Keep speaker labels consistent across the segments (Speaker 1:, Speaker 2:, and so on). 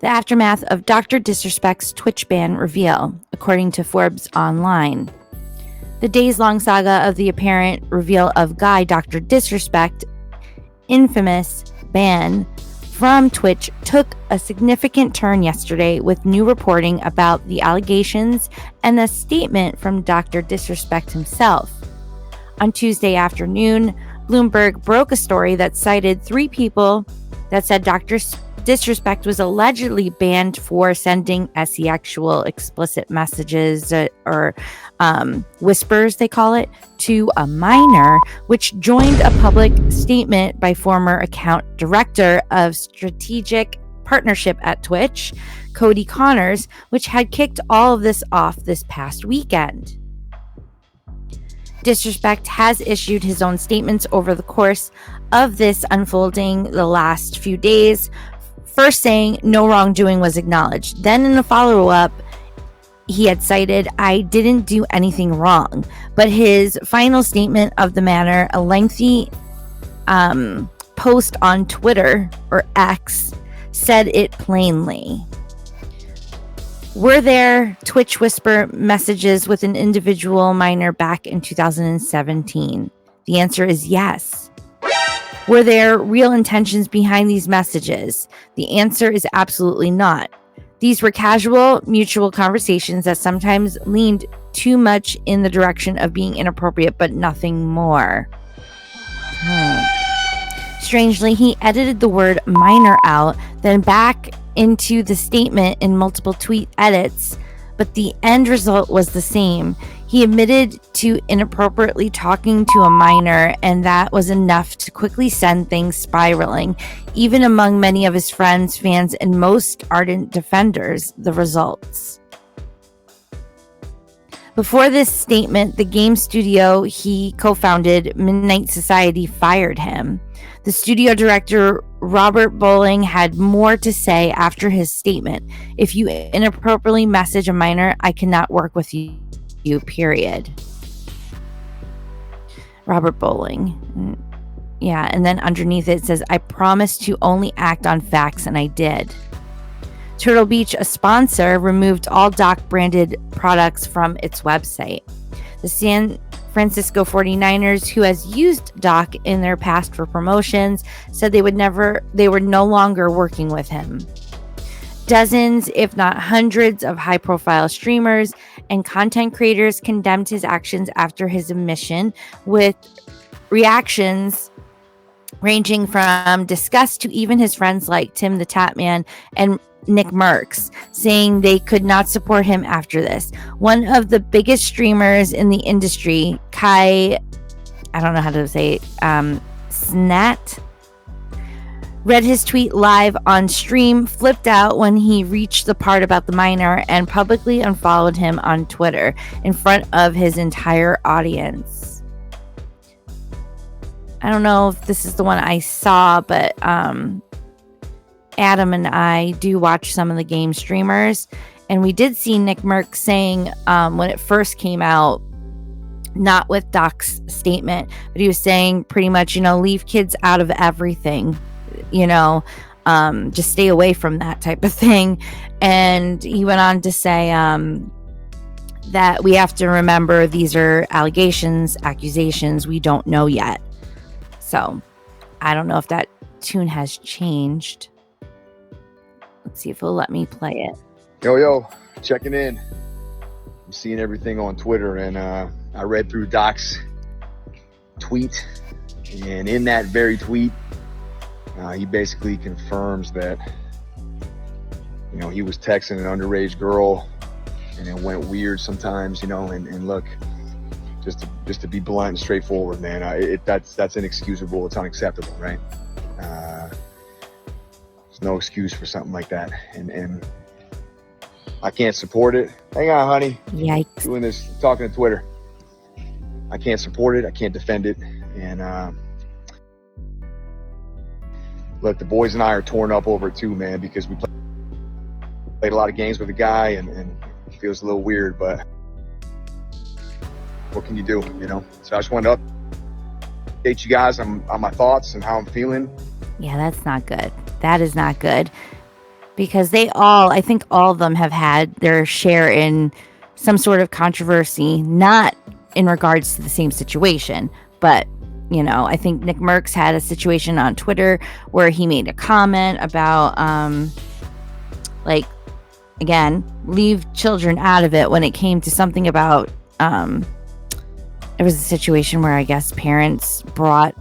Speaker 1: The aftermath of Dr. Disrespect's Twitch ban reveal, according to Forbes Online. The days-long saga of the apparent reveal of Guy Dr. Disrespect, infamous ban from Twitch, took a significant turn yesterday with new reporting about the allegations and a statement from Dr. Disrespect himself. On Tuesday afternoon, Bloomberg broke a story that cited 3 people that said Dr. Disrespect was allegedly banned for sending sexual explicit messages or whispers, they call it, to a minor, which joined a public statement by former account director of strategic partnership at Twitch, Cody Connors, which had kicked all of this off this past weekend. Disrespect has issued his own statements over the course of this unfolding the last few days, first saying no wrongdoing was acknowledged. Then in a follow-up, he had cited, "I didn't do anything wrong." But his final statement of the matter, a lengthy post on Twitter or X, said it plainly. Were there Twitch whisper messages with an individual minor back in 2017? The answer is yes. Were there real intentions behind these messages? The answer is absolutely not. These were casual, mutual conversations that sometimes leaned too much in the direction of being inappropriate, but nothing more. Strangely, he edited the word minor out, then back into the statement in multiple tweet edits, but the end result was the same. He admitted to inappropriately talking to a minor, and that was enough to quickly send things spiraling, even among many of his friends, fans, and most ardent defenders. The results. Before this statement, the game studio he co-founded, Midnight Society, fired him. The studio director, Robert Bowling, had more to say after his statement. "If you inappropriately message a minor, I cannot work with you, period." Robert Bowling. Yeah, and then underneath it says, "I promised to only act on facts, and I did." Turtle Beach, a sponsor, removed all Doc-branded products from its website. The San Francisco 49ers, who has used Doc in their past for promotions, said they were no longer working with him. Dozens, if not hundreds, of high-profile streamers and content creators condemned his actions after his admission, with reactions ranging from disgust to even his friends like Tim the Tatman and Nick Merckx, saying they could not support him after this. One of the biggest streamers in the industry, Kai, I don't know how to say it, Snat, read his tweet live on stream, flipped out when he reached the part about the minor, and publicly unfollowed him on Twitter in front of his entire audience. I don't know if this is the one I saw, but Adam and I do watch some of the game streamers, and we did see Nick Merckx saying when it first came out, not with Doc's statement, but he was saying pretty much, leave kids out of everything, just stay away from that type of thing. And he went on to say that we have to remember these are allegations, accusations, we don't know yet. So I don't know if that tune has changed. Let's see if it'll let me play it.
Speaker 2: Yo, checking in. I'm seeing everything on Twitter, and I read through Doc's tweet, and in that very tweet, he basically confirms that, he was texting an underage girl, and it went weird sometimes, and look, just to be blunt and straightforward, man, that's inexcusable. It's unacceptable, right? There's no excuse for something like that, and I can't support it. Hang on, honey.
Speaker 1: Yikes.
Speaker 2: Doing this, talking to Twitter. I can't support it. I can't defend it. And look, the boys and I are torn up over it too, man, because we played a lot of games with the guy, and it feels a little weird, but what can you do, So I just wanted to update you guys on my thoughts and how I'm feeling.
Speaker 1: Yeah, that's not good. That is not good. because I think all of them have had their share in some sort of controversy, not in regards to the same situation, but I think Nick Merckx had a situation on Twitter where he made a comment about again, leave children out of it when it came to something about it was a situation where I guess parents brought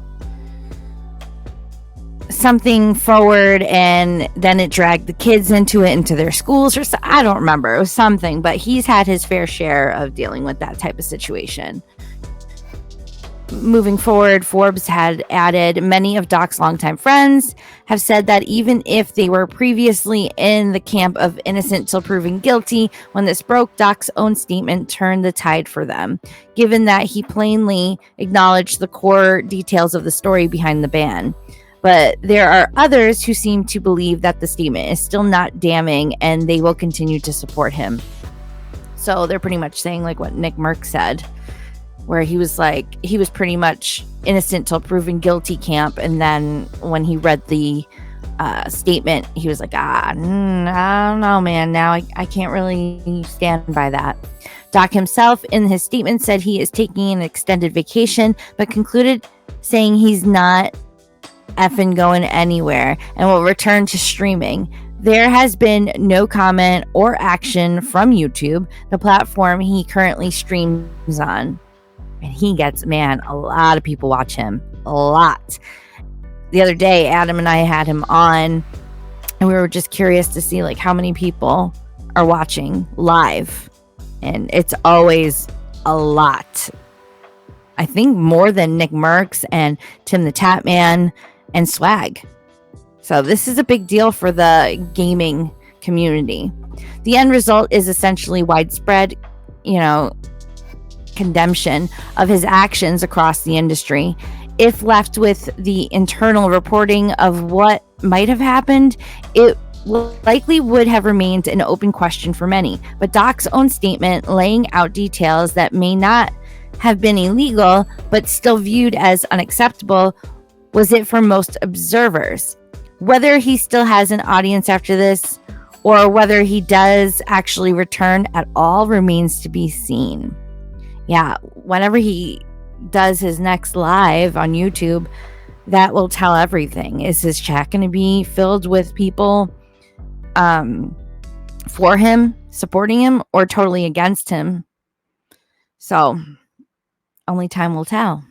Speaker 1: something forward and then it dragged the kids into their schools, or I don't remember. It was something, but he's had his fair share of dealing with that type of situation. Moving forward, Forbes had added, many of Doc's longtime friends have said that even if they were previously in the camp of innocent till proven guilty, when this broke, Doc's own statement turned the tide for them, given that he plainly acknowledged the core details of the story behind the ban. But there are others who seem to believe that the statement is still not damning and they will continue to support him. So they're pretty much saying like what Nick Merckx said, where he was pretty much innocent till proven guilty camp. And then when he read the statement, he was like, I don't know, man. Now I can't really stand by that. Doc himself in his statement said he is taking an extended vacation, but concluded saying he's not effing going anywhere and will return to streaming. There has been no comment or action from YouTube, the platform he currently streams on. And he gets, a lot of people watch him. A lot. The other day, Adam and I had him on, and we were just curious to see like how many people are watching live. And it's always a lot. I think more than Nick Merckx and Tim the Tatman and Swag. So this is a big deal for the gaming community. The end result is essentially widespread, condemnation of his actions across the industry. If left with the internal reporting of what might have happened, it likely would have remained an open question for many. But Doc's own statement laying out details that may not have been illegal, but still viewed as unacceptable, was it for most observers. Whether he still has an audience after this, or whether he does actually return at all, remains to be seen. Yeah, whenever he does his next live on YouTube, that will tell everything. Is his chat going to be filled with people for him, supporting him, or totally against him? So, only time will tell.